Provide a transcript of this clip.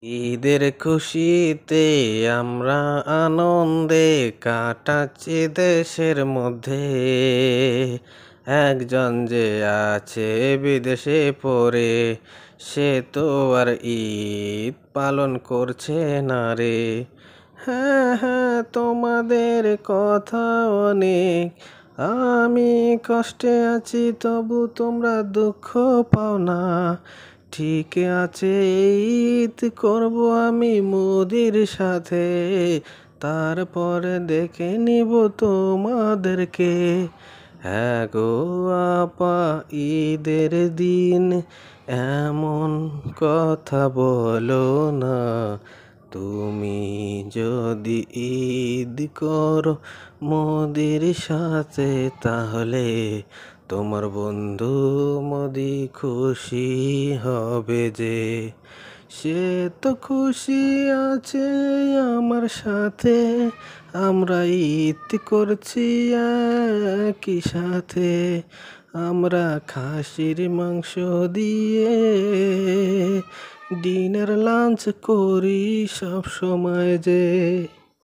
ঈদের খুশিতে আমরা আনন্দে কাটাচ্ছি দেশের মধ্যে। একজন যে আছে বিদেশে পড়ে, সে তো আর ঈদ পালন করছে না রে। হ্যাঁ হ্যাঁ, তোমাদের কথা অনেক, আমি কষ্টে আছি তবু তোমরা দুঃখ পাও না। ঠিক আছে, ঈদ করব আমি মোদির সাথে, তারপরে দেখে নিব তোমাদেরকে। হ্যাঁ গো আপা, ঈদের দিন এমন কথা বলো না। তুমি যদি ঈদ করো মোদির সাথে, তাহলে তোমার বন্ধু মোদি খুশি হবে যে। সে তো খুশি আছে আমার সাথে, আমরা ঈদ করছি একই সাথে। আমরা খাসির মাংস দিয়ে ডিনার লাঞ্চ করি সব সময় যে।